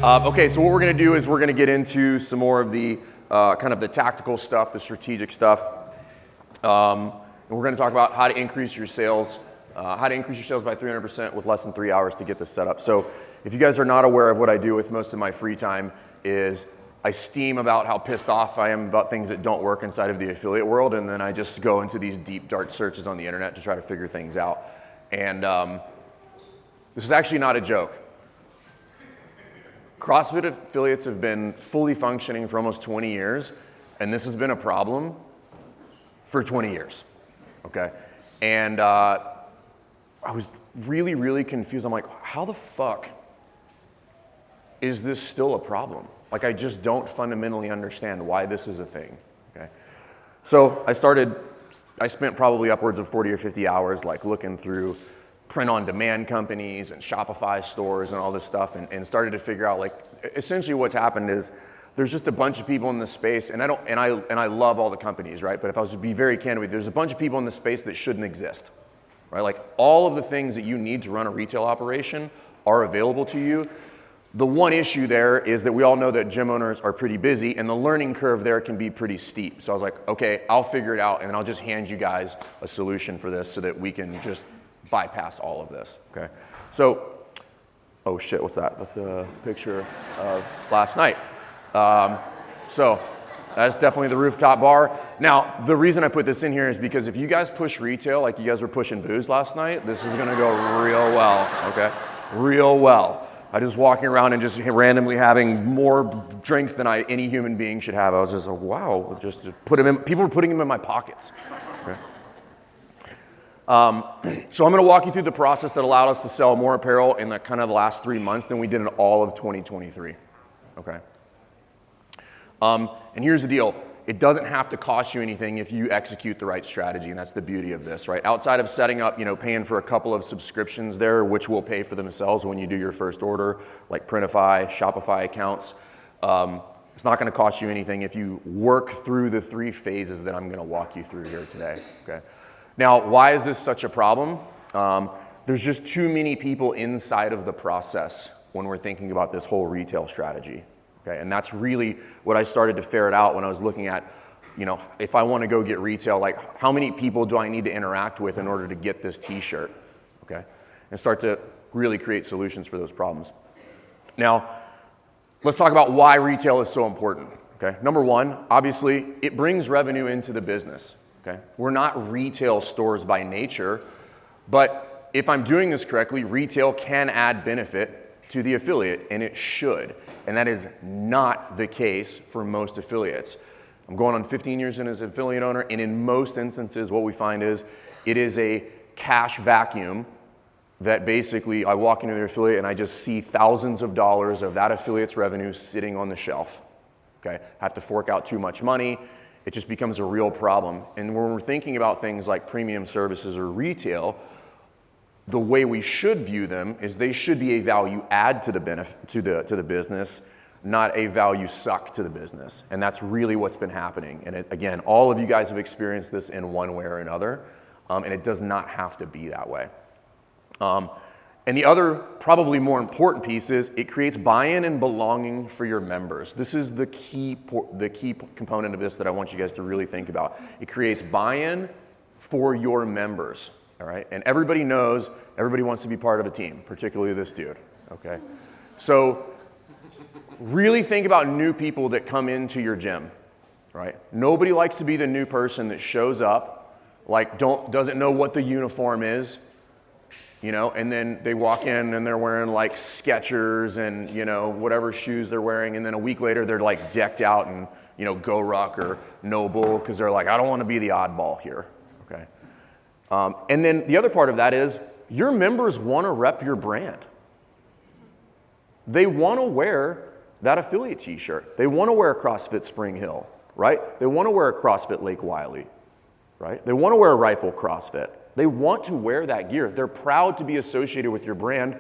Okay, so what we're going to do is we're going to get into some more of the kind of the tactical stuff, the strategic stuff. And we're going to talk about how to increase your sales, by 300% with less than 3 hours to get this set up. So if you guys are not aware of what I do with most of my free time is I steam about how pissed off I am about things that don't work inside of the affiliate world, and then I just go into these deep, dark searches on the internet to try to figure things out. And this is actually not a joke. CrossFit affiliates have been fully functioning for almost 20 years, and this has been a problem for 20 years, okay? And I was really, really confused. I'm like, how the fuck is this still a problem? Like, I just don't fundamentally understand why this is a thing, okay? So I spent probably upwards of 40 or 50 hours like looking through print-on-demand companies and Shopify stores and all this stuff, and started to figure out, like, essentially what's happened is there's just a bunch of people in this space, and I love all the companies, right? But if I was to be very candid with you, there's a bunch of people in this space that shouldn't exist, right? Like, all of the things that you need to run a retail operation are available to you. The one issue there is that we all know that gym owners are pretty busy, and the learning curve there can be pretty steep. So I was like, okay, I'll figure it out, and then I'll just hand you guys a solution for this so that we can just bypass all of this, okay? So, oh shit, what's that? That's a picture of last night. So that's definitely the rooftop bar. Now, the reason I put this in here is because if you guys push retail like you guys were pushing booze last night, this is gonna go real well, okay? Real well. I just walking around and just randomly having more drinks than any human being should have. I was just like, wow, just put them in, people were putting them in my pockets. Okay. So I'm going to walk you through the process that allowed us to sell more apparel in the kind of the last 3 months than we did in all of 2023. Okay. And here's the deal. It doesn't have to cost you anything if you execute the right strategy, and that's the beauty of this, right? Outside of setting up, paying for a couple of subscriptions there, which will pay for themselves when you do your first order, like Printify, Shopify accounts, it's not going to cost you anything if you work through the 3 phases that I'm going to walk you through here today, okay? Now, why is this such a problem? There's just too many people inside of the process when we're thinking about this whole retail strategy. Okay, and that's really what I started to ferret out when I was looking at, if I want to go get retail, like how many people do I need to interact with in order to get this t-shirt, okay? And start to really create solutions for those problems. Now, let's talk about why retail is so important, okay? Number one, obviously, it brings revenue into the business, okay? We're not retail stores by nature, but if I'm doing this correctly, retail can add benefit to the affiliate, and it should. And that is not the case for most affiliates. I'm going on 15 years in as an affiliate owner, and in most instances, what we find is it is a cash vacuum that basically I walk into the affiliate and I just see thousands of dollars of that affiliate's revenue sitting on the shelf. Okay, have to fork out too much money. It just becomes a real problem. And when we're thinking about things like premium services or retail, the way we should view them is they should be a value add to the to the business, not a value suck to the business. And that's really what's been happening. And again, all of you guys have experienced this in one way or another, and it does not have to be that way. And the other, probably more important piece is it creates buy-in and belonging for your members. This is the key component of this that I want you guys to really think about. It creates buy-in for your members. All right, and everybody knows, everybody wants to be part of a team, particularly this dude, okay? So really think about new people that come into your gym, right? Nobody likes to be the new person that shows up, like doesn't know what the uniform is, and then they walk in and they're wearing like Skechers and, whatever shoes they're wearing, and then a week later they're like decked out in, Go Ruck or Noble, because they're like, I don't want to be the oddball here, okay? And then the other part of that is your members want to rep your brand. They want to wear that affiliate t-shirt. They want to wear a CrossFit Spring Hill, right? They want to wear a CrossFit Lake Wiley, right? They want to wear a Rifle CrossFit. They want to wear that gear. They're proud to be associated with your brand.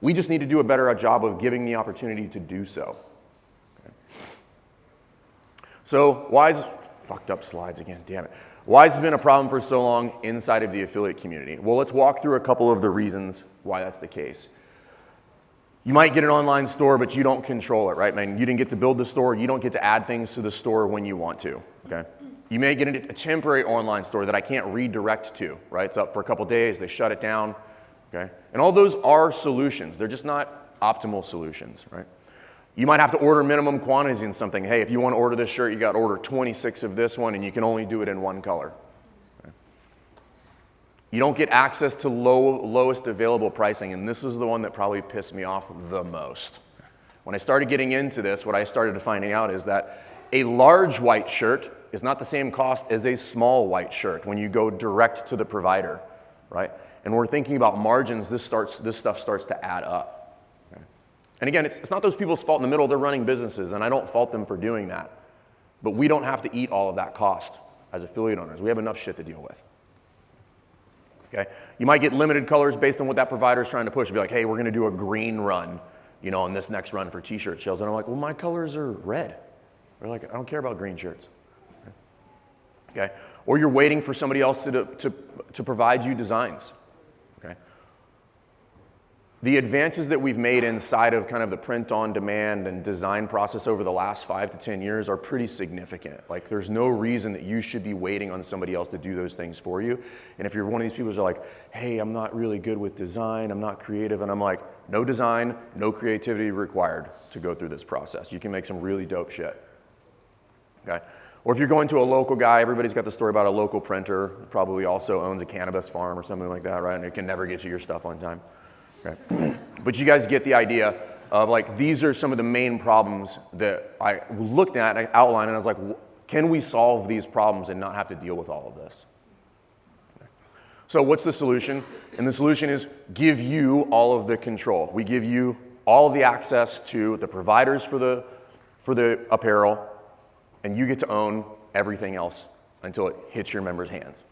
We just need to do a better job of giving the opportunity to do so. Okay. So why is, fucked up slides again, damn it. Why has it been a problem for so long inside of the affiliate community? Well, let's walk through a couple of the reasons why that's the case. You might get an online store, but you don't control it, right, man? You didn't get to build the store. You don't get to add things to the store when you want to, okay? You may get a temporary online store that I can't redirect to, right? It's up for a couple days. They shut it down, okay? And all those are solutions. They're just not optimal solutions, right? You might have to order minimum quantities in something. Hey, if you want to order this shirt, you got to order 26 of this one, and you can only do it in one color. Okay? You don't get access to lowest available pricing, and this is the one that probably pissed me off the most. When I started getting into this, what I started finding out is that a large white shirt is not the same cost as a small white shirt when you go direct to the provider, right? And we're thinking about margins, this stuff starts to add up. And again, it's not those people's fault in the middle. They're running businesses, and I don't fault them for doing that. But we don't have to eat all of that cost as affiliate owners. We have enough shit to deal with. Okay? You might get limited colors based on what that provider is trying to push. Be like, hey, we're going to do a green run, on this next run for t-shirt sales. And I'm like, well, my colors are red. They're like, I don't care about green shirts. Okay? Or you're waiting for somebody else to provide you designs. Okay? The advances that we've made inside of kind of the print on demand and design process over the last 5 to 10 years are pretty significant. Like, there's no reason that you should be waiting on somebody else to do those things for you. And if you're one of these people who's like, hey, I'm not really good with design, I'm not creative, and I'm like, no design, no creativity required to go through this process. You can make some really dope shit. Okay? Or if you're going to a local guy, everybody's got the story about a local printer, probably also owns a cannabis farm or something like that, right? And it can never get you your stuff on time. Okay. But you guys get the idea of, like, these are some of the main problems that I looked at, I outlined, and I was like, can we solve these problems and not have to deal with all of this? Okay. So what's the solution? And the solution is give you all of the control. We give you all of the access to the providers for the apparel, and you get to own everything else until it hits your members' hands.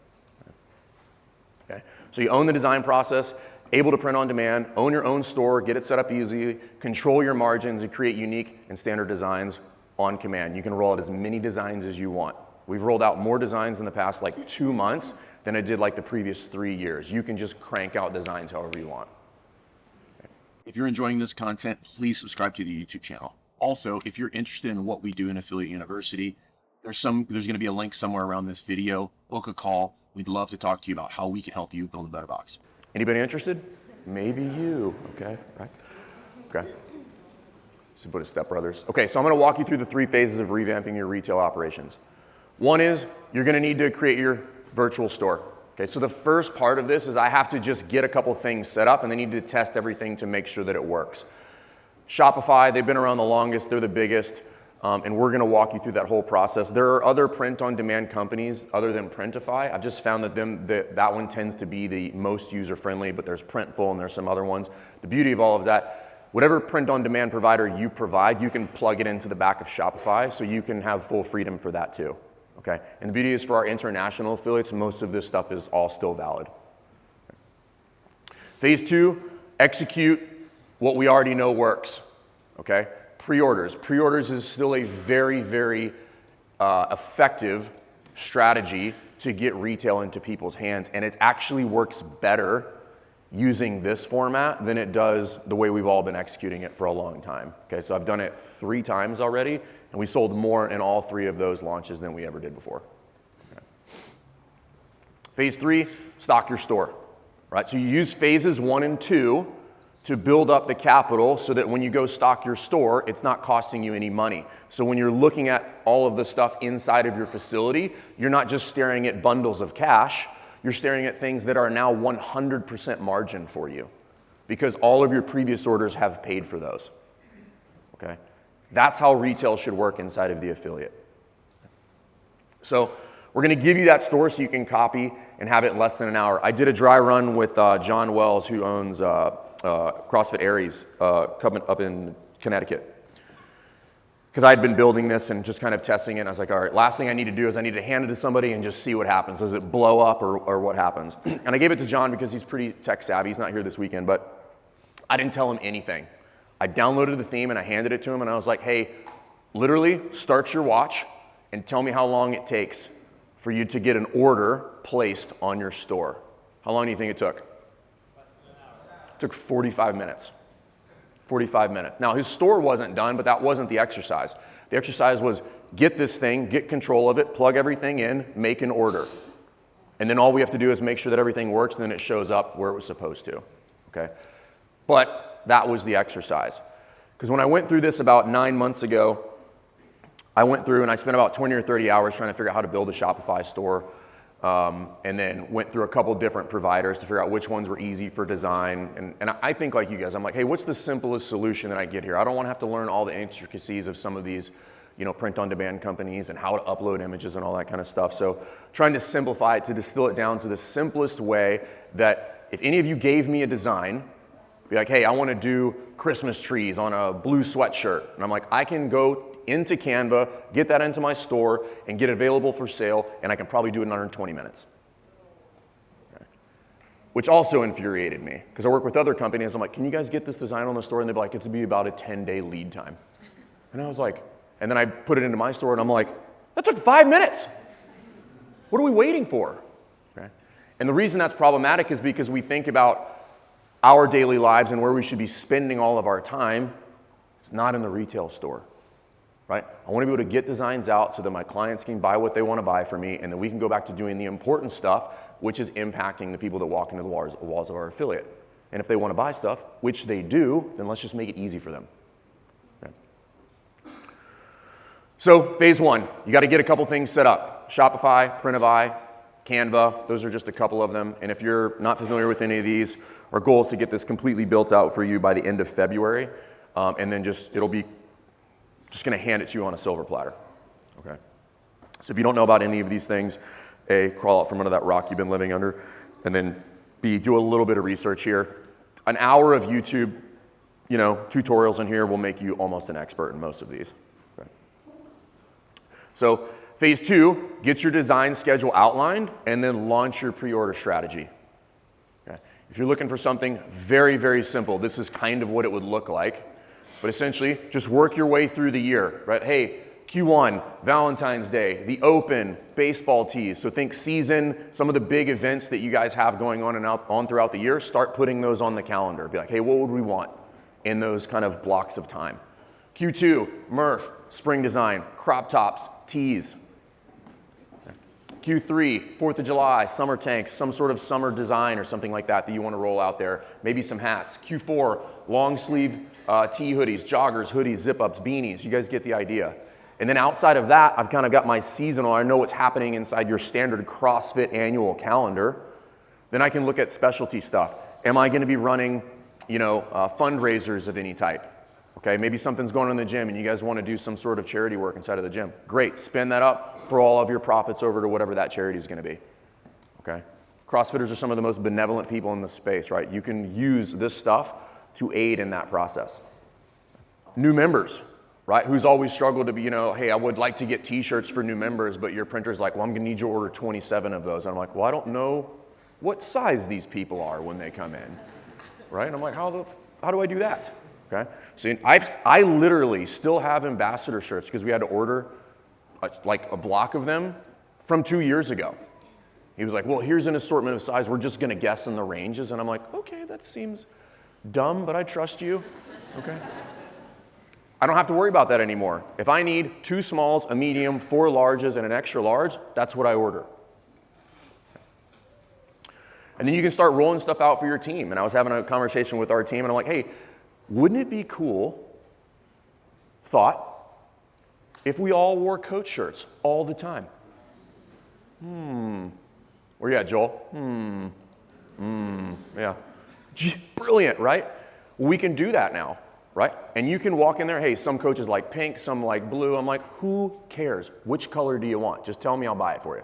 Okay. So you own the design process, able to print on demand, own your own store, get it set up easily, control your margins, and create unique and standard designs on command. You can roll out as many designs as you want. We've rolled out more designs in the past 2 months than I did the previous 3 years. You can just crank out designs however you want. Okay. If you're enjoying this content, please subscribe to the YouTube channel. Also, if you're interested in what we do in Affiliate University, there's going to be a link somewhere around this video. Book a call. We'd love to talk to you about how we can help you build a better box. Anybody interested? Maybe you, okay, right? Okay. So put a Step Brothers. Okay, so I'm gonna walk you through the 3 phases of revamping your retail operations. One is you're gonna need to create your virtual store. Okay, so the first part of this is I have to just get a couple things set up, and they need to test everything to make sure that it works. Shopify, they've been around the longest, they're the biggest. And we're gonna walk you through that whole process. There are other print-on-demand companies other than Printify. I've just found that that one tends to be the most user-friendly, but there's Printful and there's some other ones. The beauty of all of that, whatever print-on-demand provider you provide, you can plug it into the back of Shopify, so you can have full freedom for that too, okay? And the beauty is for our international affiliates, most of this stuff is all still valid. Okay. Phase 2, execute what we already know works, okay? Pre-orders. Pre-orders is still a very, very effective strategy to get retail into people's hands, and it actually works better using this format than it does the way we've all been executing it for a long time. Okay, so I've done it 3 times already, and we sold more in all 3 of those launches than we ever did before. Okay. Phase 3, stock your store. Right, so you use phases 1 and 2 to build up the capital so that when you go stock your store, it's not costing you any money. So when you're looking at all of the stuff inside of your facility, you're not just staring at bundles of cash, you're staring at things that are now 100% margin for you because all of your previous orders have paid for those, okay? That's how retail should work inside of the affiliate. So we're gonna give you that store so you can copy and have it in less than an hour. I did a dry run with John Wells, who owns CrossFit Aries coming up in Connecticut. Because I had been building this and just kind of testing it, and I was like, all right, last thing I need to do is I need to hand it to somebody and just see what happens. Does it blow up or what happens? And I gave it to John because he's pretty tech savvy. He's not here this weekend, but I didn't tell him anything. I downloaded the theme and I handed it to him, and I was like, hey, literally start your watch and tell me how long it takes for you to get an order placed on your store. How long do you think it took? It took 45 minutes. 45 minutes. Now, his store wasn't done, but that wasn't the exercise. The exercise was get this thing, get control of it, plug everything in, make an order. And then all we have to do is make sure that everything works, and then it shows up where it was supposed to, okay? But that was the exercise. Because when I went through this about 9 months ago, I went through and I spent about 20 or 30 hours trying to figure out how to build a Shopify store, and then went through a couple different providers to figure out which ones were easy for design. And I think like you guys, I'm like, hey, what's the simplest solution that I get here? I don't want to have to learn all the intricacies of some of these, you know, print-on-demand companies and how to upload images and all that kind of stuff. So trying to simplify it, to distill it down to the simplest way that if any of you gave me a design, be like, hey, I want to do Christmas trees on a blue sweatshirt. And I'm like, I can go into Canva, get that into my store, and get it available for sale, and I can probably do it in under 20 minutes. Okay. Which also infuriated me, because I work with other companies. I'm like, can you guys get this design on the store? And they'd be like, it's to be about a 10-day lead time. And I was like, and then I put it into my store, and I'm like, that took 5 minutes. What are we waiting for? Okay. And the reason that's problematic is because we think about our daily lives and where we should be spending all of our time. It's not in the retail store. Right? I want to be able to get designs out so that my clients can buy what they want to buy from me, and then we can go back to doing the important stuff, which is impacting the people that walk into the walls of our affiliate. And if they want to buy stuff, which they do, then let's just make it easy for them. Okay. So phase one, you got to get a couple things set up. Shopify, Printify, Canva, those are just a couple of them. And if you're not familiar with any of these, our goal is to get this completely built out for you by the end of February, and then it'll be just going to hand it to you on a silver platter, okay? So if you don't know about any of these things, A, crawl out from under that rock you've been living under, and then B, do a little bit of research here. An hour of YouTube, you know, tutorials in here will make you almost an expert in most of these. Okay. So phase two, get your design schedule outlined, and then launch your pre-order strategy. Okay. If you're looking for something very, very simple, this is kind of what it would look like. But essentially, just work your way through the year, right? Hey, Q1, Valentine's Day, the Open, baseball tees. So think season, some of the big events that you guys have going on and on throughout the year, start putting those on the calendar. Be like, hey, what would we want in those kind of blocks of time? Q2, Murph, spring design, crop tops, tees. Q3, 4th of July, summer tanks, some sort of summer design or something like that you want to roll out there. Maybe some hats. Q4, long sleeve tee hoodies, joggers, hoodies, zip-ups, beanies. You guys get the idea. And then outside of that, I've kind of got my seasonal. I know what's happening inside your standard CrossFit annual calendar. Then I can look at specialty stuff. Am I going to be running, you know, fundraisers of any type? Okay, maybe something's going on in the gym and you guys want to do some sort of charity work inside of the gym. Great, spin that up, throw all of your profits over to whatever that charity is going to be. Okay, CrossFitters are some of the most benevolent people in the space, right? You can use this stuff to aid in that process. New members, right? Who's always struggled to be, you know, hey, I would like to get t-shirts for new members, but your printer's like, well, I'm gonna need you to order 27 of those. And I'm like, well, I don't know what size these people are when they come in, right? And I'm like, how do I do that? Okay, so I literally still have ambassador shirts because we had to order like a block of them from 2 years ago. He was like, well, here's an assortment of size. We're just gonna guess in the ranges. And I'm like, okay, that seems dumb, but I trust you, okay? I don't have to worry about that anymore. If I need 2 smalls, a medium, 4 larges, and an extra large, that's what I order. And then you can start rolling stuff out for your team. And I was having a conversation with our team, and I'm like, hey, wouldn't it be cool, if we all wore coach shirts all the time? Where you at, Joel? Yeah. Brilliant, right? We can do that now, right? And you can walk in there, hey, some coaches like pink, some like blue. I'm like, who cares? Which color do you want? Just tell me, I'll buy it for you.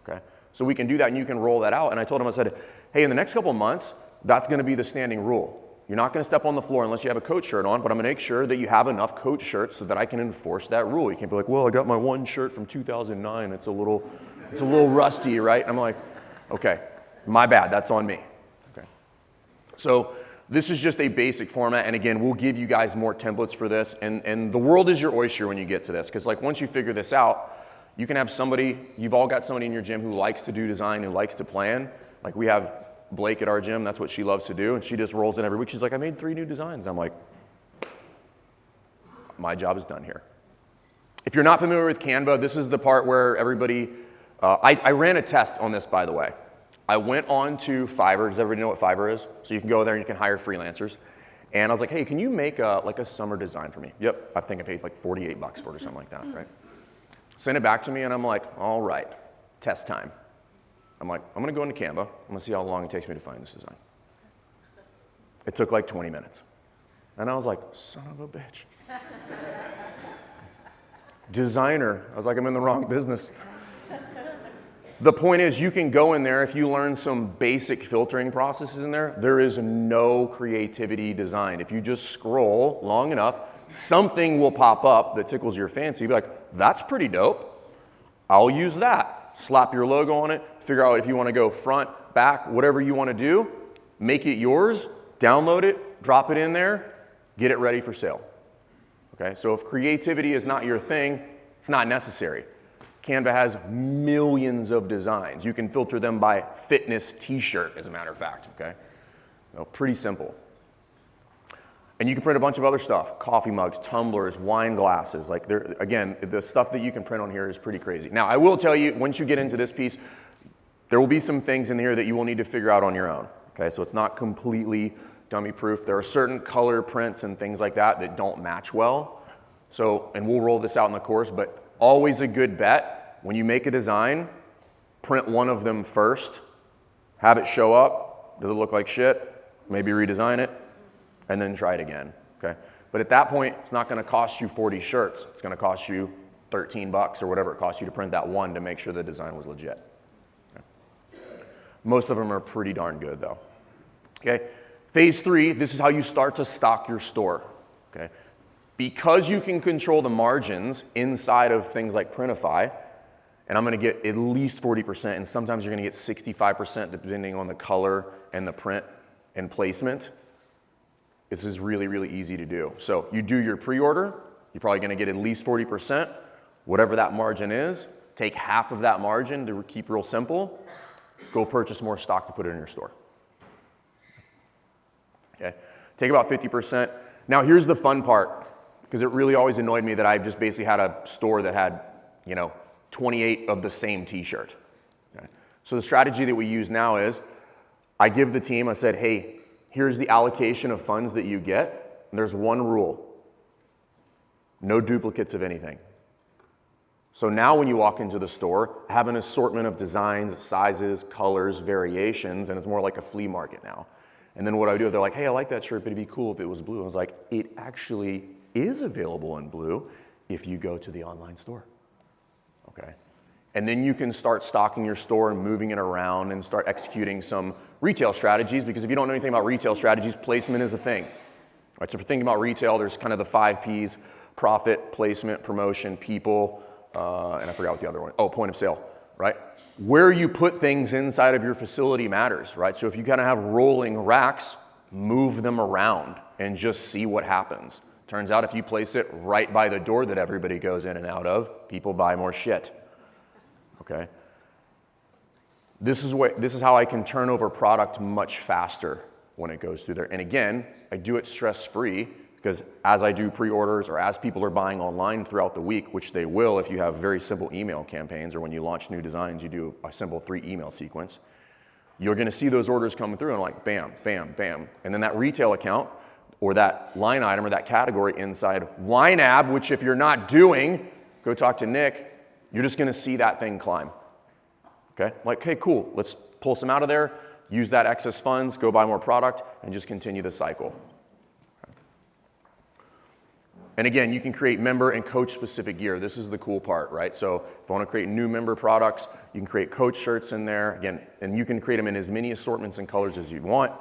Okay? So we can do that and you can roll that out. And I told him, I said, hey, in the next couple of months, that's going to be the standing rule. You're not going to step on the floor unless you have a coach shirt on, but I'm going to make sure that you have enough coach shirts so that I can enforce that rule. You can't be like, well, I got my one shirt from 2009. It's a little rusty, right? And I'm like, okay, my bad. That's on me. Okay. So this is just a basic format. And again, we'll give you guys more templates for this. And the world is your oyster when you get to this. Because like once you figure this out, you can have somebody, you've all got somebody in your gym who likes to do design, who likes to plan. Like we have Blake at our gym, that's what she loves to do, and she just rolls in every week. She's like, I made 3 new designs. I'm like, my job is done here. If you're not familiar with Canva, this is the part where everybody, I ran a test on this, by the way. I went on to Fiverr. Does everybody know what Fiverr is? So you can go there and you can hire freelancers. And I was like, hey, can you make like a summer design for me? Yep, I think I paid like $48 for it or something like that, right? Send it back to me and I'm like, all right, test time. I'm like, I'm gonna go into Canva. I'm gonna see how long it takes me to find this design. It took like 20 minutes. And I was like, son of a bitch. Designer. I was like, I'm in the wrong business. The point is, you can go in there, if you learn some basic filtering processes in there, there is no creativity designed. If you just scroll long enough, something will pop up that tickles your fancy. You'll be like, that's pretty dope. I'll use that. Slap your logo on it, figure out if you want to go front, back, whatever you want to do, make it yours, download it, drop it in there, get it ready for sale. Okay, so if creativity is not your thing, it's not necessary. Canva has millions of designs. You can filter them by fitness t-shirt, as a matter of fact, okay? So pretty simple. And you can print a bunch of other stuff, coffee mugs, tumblers, wine glasses. Like again, the stuff that you can print on here is pretty crazy. Now, I will tell you, once you get into this piece, there will be some things in here that you will need to figure out on your own, okay? So it's not completely dummy proof. There are certain color prints and things like that that don't match well. So, and we'll roll this out in the course, but always a good bet, when you make a design, print one of them first, have it show up, does it look like shit, maybe redesign it, and then try it again, okay? But at that point, it's not gonna cost you 40 shirts, it's gonna cost you 13 bucks or whatever it costs you to print that one to make sure the design was legit. Okay? Most of them are pretty darn good though, okay? Phase 3, this is how you start to stock your store, okay? Because you can control the margins inside of things like Printify, and I'm gonna get at least 40%, and sometimes you're gonna get 65% depending on the color and the print and placement. This is really, really easy to do. So you do your pre-order, you're probably gonna get at least 40%, whatever that margin is, take half of that margin to keep real simple, go purchase more stock to put it in your store. Okay, take about 50%. Now here's the fun part, because it really always annoyed me that I just basically had a store that had, 28 of the same t-shirt. Okay? So the strategy that we use now is, I give the team, I said, hey, here's the allocation of funds that you get, and there's one rule. No duplicates of anything. So now when you walk into the store, I have an assortment of designs, sizes, colors, variations, and it's more like a flea market now. And then what I do, they're like, hey, I like that shirt, but it'd be cool if it was blue. And I was like, it actually is available in blue if you go to the online store, okay? And then you can start stocking your store and moving it around and start executing some retail strategies, because if you don't know anything about retail strategies, placement is a thing. Right, so if you're thinking about retail, there's kind of the 5 Ps, profit, placement, promotion, people, and I forgot what the other one, point of sale, right? Where you put things inside of your facility matters, right? So if you kind of have rolling racks, move them around and just see what happens. Turns out if you place it right by the door that everybody goes in and out of, people buy more shit, okay? This is how I can turn over product much faster when it goes through there. And again, I do it stress-free, because as I do pre-orders or as people are buying online throughout the week, which they will if you have very simple email campaigns, or when you launch new designs, you do a simple 3 email sequence, you're gonna see those orders come through and like bam, bam, bam. And then that retail account or that line item or that category inside YNAB, which if you're not doing, go talk to Nick, you're just gonna see that thing climb, okay? Like, hey, cool, let's pull some out of there, use that excess funds, go buy more product, and just continue the cycle. And again, you can create member and coach specific gear. This is the cool part, right? So if I want to create new member products, you can create coach shirts in there. Again, and you can create them in as many assortments and colors as you want.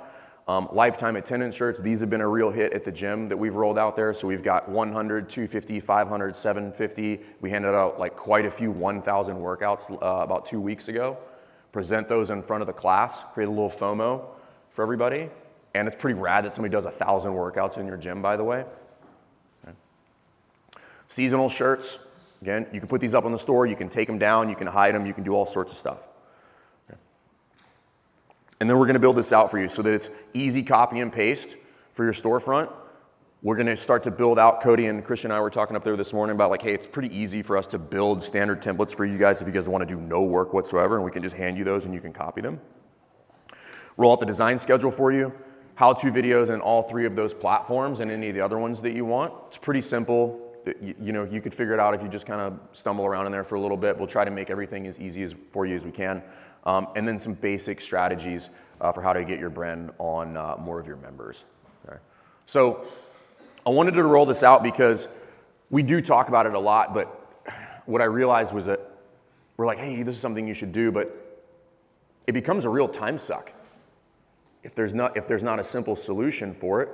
Lifetime attendance shirts, these have been a real hit at the gym that we've rolled out there. So we've got 100, 250, 500, 750. We handed out like quite a few 1,000 workouts about 2 weeks ago. Present those in front of the class, create a little FOMO for everybody. And it's pretty rad that somebody does 1,000 workouts in your gym, by the way. Seasonal shirts, again, you can put these up on the store, you can take them down, you can hide them, you can do all sorts of stuff. Okay. And then we're gonna build this out for you so that it's easy copy and paste for your storefront. We're gonna start to build out, Cody and Christian and I were talking up there this morning about like, hey, it's pretty easy for us to build standard templates for you guys if you guys wanna do no work whatsoever, and we can just hand you those and you can copy them. Roll out the design schedule for you, how-to videos in all 3 of those platforms and any of the other ones that you want. It's pretty simple. You know, you could figure it out if you just kind of stumble around in there for a little bit. We'll try to make everything as easy for you as we can. And then some basic strategies for how to get your brand on more of your members. Okay. So I wanted to roll this out because we do talk about it a lot, but what I realized was that we're like, hey, this is something you should do, but it becomes a real time suck if there's not a simple solution for it.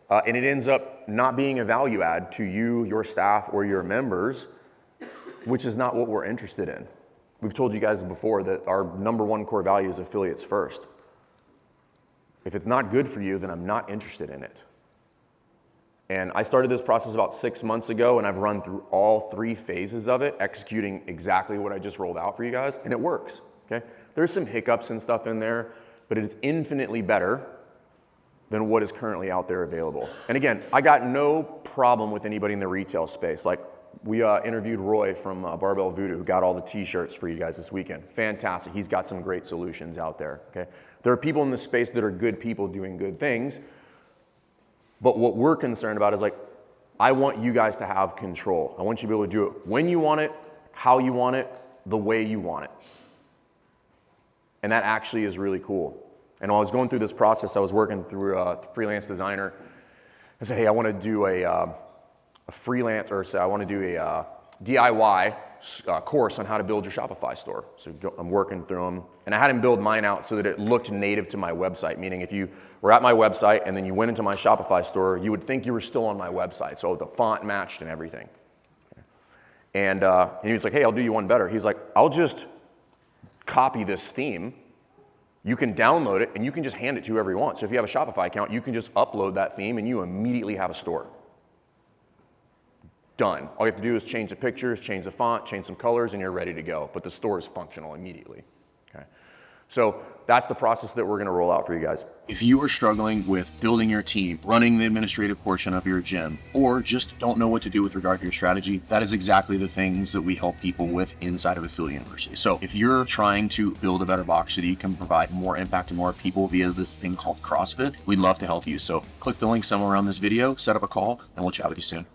And it ends up not being a value add to you, your staff, or your members, which is not what we're interested in. We've told you guys before that our #1 core value is affiliates first. If it's not good for you, then I'm not interested in it. And I started this process about 6 months ago, and I've run through all 3 phases of it, executing exactly what I just rolled out for you guys, and it works, okay? There's some hiccups and stuff in there, but it is infinitely better than what is currently out there available. And again, I got no problem with anybody in the retail space. Like, we interviewed Roy from Barbell Voodoo, who got all the t-shirts for you guys this weekend. Fantastic, he's got some great solutions out there, okay? There are people in this space that are good people doing good things, but what we're concerned about is like, I want you guys to have control. I want you to be able to do it when you want it, how you want it, the way you want it. And that actually is really cool. And while I was going through this process, I was working through a freelance designer. I said, hey, I want to do a freelance, or say I want to do a DIY course on how to build your Shopify store. So I'm working through them. And I had him build mine out so that it looked native to my website, meaning if you were at my website and then you went into my Shopify store, you would think you were still on my website. So the font matched and everything. And he was like, hey, I'll do you one better. He's like, I'll just copy this theme. You can download it and you can just hand it to whoever you want. So if you have a Shopify account, you can just upload that theme and you immediately have a store. Done. All you have to do is change the pictures, change the font, change some colors, and you're ready to go. But the store is functional immediately. Okay. So that's the process that we're going to roll out for you guys. If you are struggling with building your team, running the administrative portion of your gym, or just don't know what to do with regard to your strategy, that is exactly the things that we help people with inside of Affiliate University. So if you're trying to build a better box so that you can provide more impact to more people via this thing called CrossFit, we'd love to help you. So click the link somewhere around this video, set up a call, and we'll chat with you soon.